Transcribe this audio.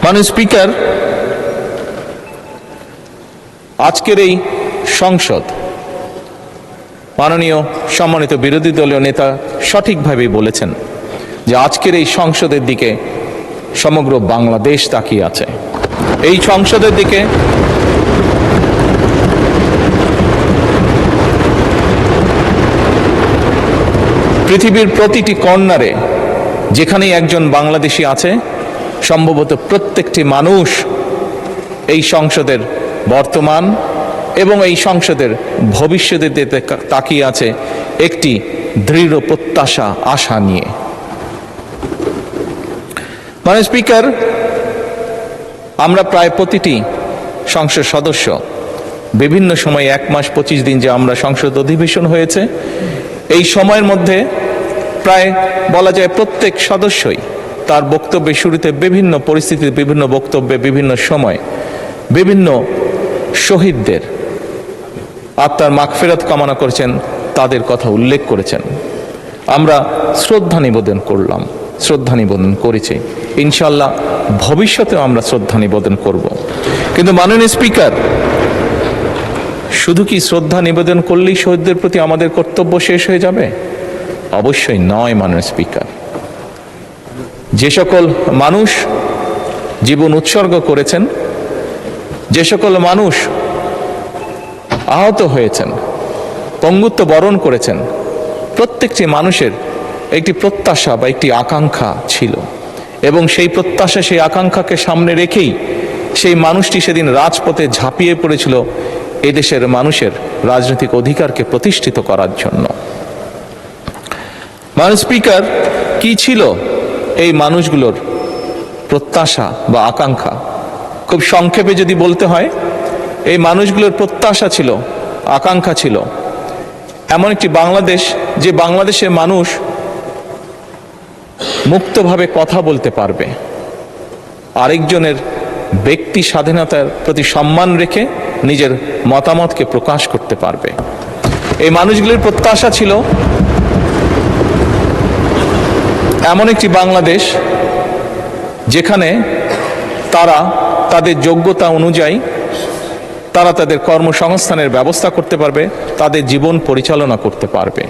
মাননীয় স্পিকার, আজকের এই সংসদ, মাননীয় সম্মানিত বিরোধী দলীয় নেতা সঠিকভাবেই বলেছেন যে আজকের এই সংসদের দিকে সমগ্র বাংলাদেশ তাকিয়ে আছে। এই সংসদের দিকে পৃথিবীর প্রতিটি কর্নারে যেখানেই একজন বাংলাদেশি আছে, সম্ভবত প্রত্যেকটি মানুষ এই সংসদের বর্তমান এবং এই সংসদের ভবিষ্যতের দিকে তাকিয়ে আছে একটি দৃঢ় প্রত্যাশা, আশা নিয়ে। মাননীয় স্পিকার, আমরা প্রায় প্রতিটি সংসদ সদস্য বিভিন্ন সময় 1 মাস 25 দিন যে আমরা সংসদ অধিবেশন হয়েছে, এই সময়ের মধ্যে প্রায় বলা যায় প্রত্যেক সদস্যই তার বক্তব্যের শুরুতে বিভিন্ন পরিস্থিতিতে, বিভিন্ন বক্তব্যে, বিভিন্ন সময় বিভিন্ন শহীদদের আত্মার মাগফিরাত কামনা করেছেন, তাদের কথা উল্লেখ করেছেন। আমরা শ্রদ্ধা নিবেদন করলাম, শ্রদ্ধা নিবেদন করেছি, ইনশাল্লাহ ভবিষ্যতেও আমরা শ্রদ্ধা নিবেদন করব। কিন্তু মাননীয় স্পিকার, শুধু কি শ্রদ্ধা নিবেদন করলেই শহীদদের প্রতি আমাদের কর্তব্য শেষ হয়ে যাবে? অবশ্যই নয়। মাননীয় স্পিকার, যে সকল মানুষ জীবন উৎসর্গ করেছেন, যে সকল মানুষ আহত হয়েছেন, পঙ্গুত্ব বরণ করেছেন, প্রত্যেকটি মানুষের একটি প্রত্যাশা বা একটি আকাঙ্ক্ষা ছিল, এবং সেই প্রত্যাশা, সেই আকাঙ্ক্ষাকে সামনে রেখেই সেই মানুষটি সেদিন রাজপথে ঝাঁপিয়ে পড়েছিল এদেশের মানুষের রাজনৈতিক অধিকারকে প্রতিষ্ঠিত করার জন্য। মাননীয় স্পিকার, কি ছিল এই মানুষগুলোর প্রত্যাশা বা আকাঙ্ক্ষা? খুব সংক্ষেপে যদি বলতে হয়, এই মানুষগুলোর প্রত্যাশা ছিল, আকাঙ্ক্ষা ছিল এমন একটি বাংলাদেশ, যে বাংলাদেশের মানুষ মুক্তভাবে কথা বলতে পারবে, আরেকজনের ব্যক্তি স্বাধীনতার প্রতি সম্মান রেখে নিজের মতামতকে প্রকাশ করতে পারবে। এই মানুষগুলির প্রত্যাশা ছিল এমন একটি বাংলাদেশ যেখানে তারা তাদের যোগ্যতা অনুযায়ী তারা তাদের কর্মসংস্থানের ব্যবস্থা করতে পারবে, তাদের জীবন পরিচালনা করতে পারবে।